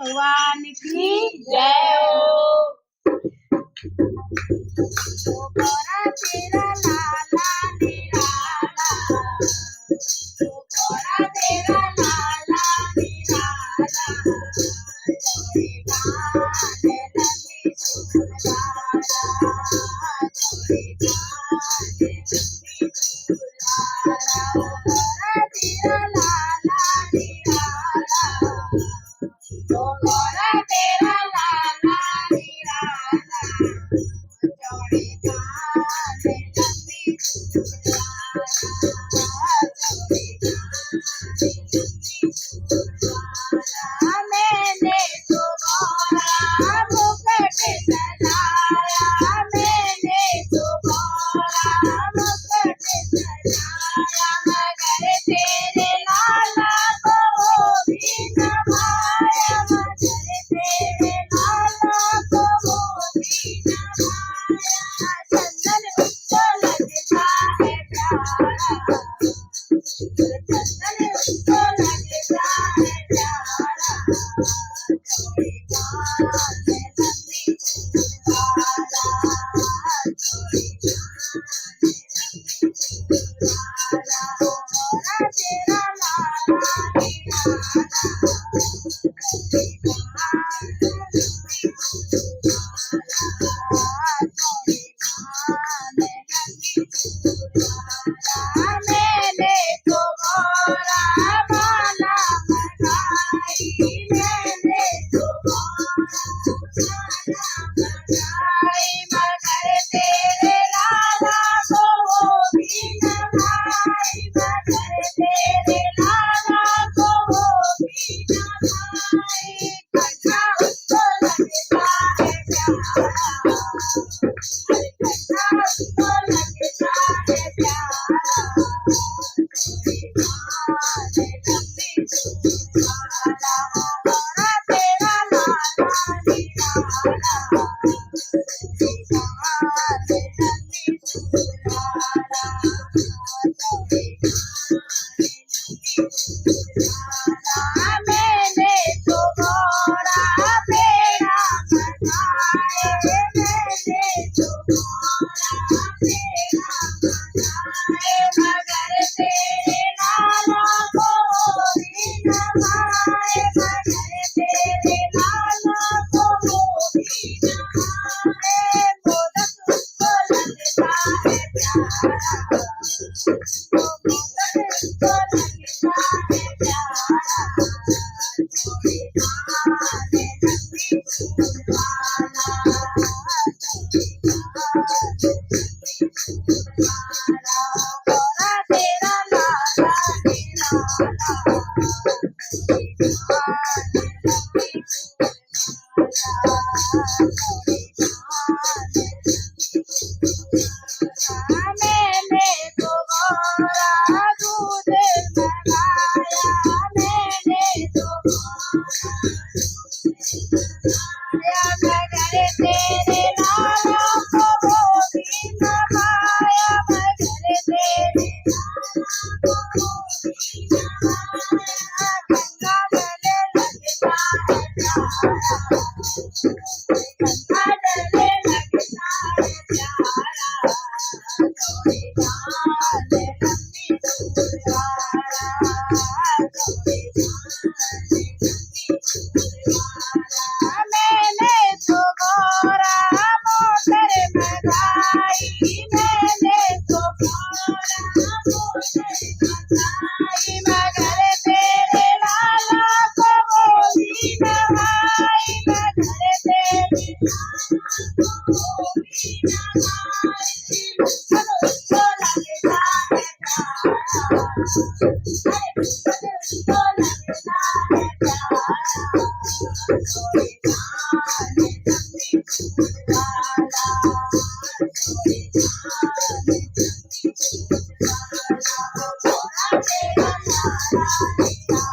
भगवान की जय हो। गोरा तेरा लाला निराला, गोरा तेरा लाला निराला, जोड़ी बांधे लंबी सुलाला, जोड़ी बांधे लंबी सुलाला। गोरा तेरा लाला निराला, गोरा तेरा लाला निराला, जोड़ी बांधे लंबी सुलाला, जोड़ी बांधे लंबी सुलाला। मैंने तो गोरा मुकुट सजाया, मैंने तो गोरा मुकुट सजाया, मगर तेरे लाला को वो भी न भाया, मगर तेरे लाला को वो भी न भाया। चंदन उसको लगता है प्यारा, चंदन उसको लगता है प्यारा, जोड़ी बांधे लंबी सुलाला, जोड़ी बांधे लंबी सुलाला। गोरा तेरा लाला निराला, जोड़ी बांधे लंबी सुलाला, जोड़ी बांधे लंबी सुलाला। मैंने तो गोरा माला मंगाई, मैंने तो गोरा माला मंगाई, मगर तेरे लाला को वो भी न भाई, मगर तेरे लाला को वो भी न भाई। कंठा उसको लगता है प्यारा, कंठा उसको लगता है प्यारा, जोड़ी बांधे लंबी सुलाला। गोरा तेरा लाला निराला, जोड़ी बांधे लंबी सुलाला, जोड़ी बांधे लंबी सुलाला। मैंने तो गोरा पेड़ा बनाए, मैंने तो गोरा पेड़ा बनाए, मगर तेरे लाला को वो भी न भाए, मगर तेरे लाला को वो भी न भाए। मोदक उसको लगता है प्यारा, मोदक उसको लगता है प्यारा, जोड़ी बांधे लंबी सुलाला, जोड़ी बांधे लंबी सुलाला। गोरा तेरा लाला निराला, जोड़ी बांधे लंबी सुलाला, जोड़ी बांधे लंबी सुलाला। मैंने तो गोरा दूध मंगाया, मैंने तो गोरा दूध मंगाया, मगर तेरे लाला को वो भी न भाया, मगर तेरे लाला को वो भी न भाया। गंगा गले लगता है प्यारा, गंगा गले लगता है प्यारा, जोड़ी बांधे लंबी सुलाला, जोड़ी बांधे लंबी सुलाला। मैंने तो गोरा मोटर मंगाई, मैंने तो गोरा मोटर मंगाई, मगर तेरे लाला को वो भी न भाई, मगर तेरे लाला को वो भी न भाई। चलो उसको लगता है प्यारा, अरे चलो उसको लगता है प्यारा, जोड़ी बांधे लंबी सुलाला, जोड़ी बांधे लंबी सुलाला। गोरा तेरा लाला निराला,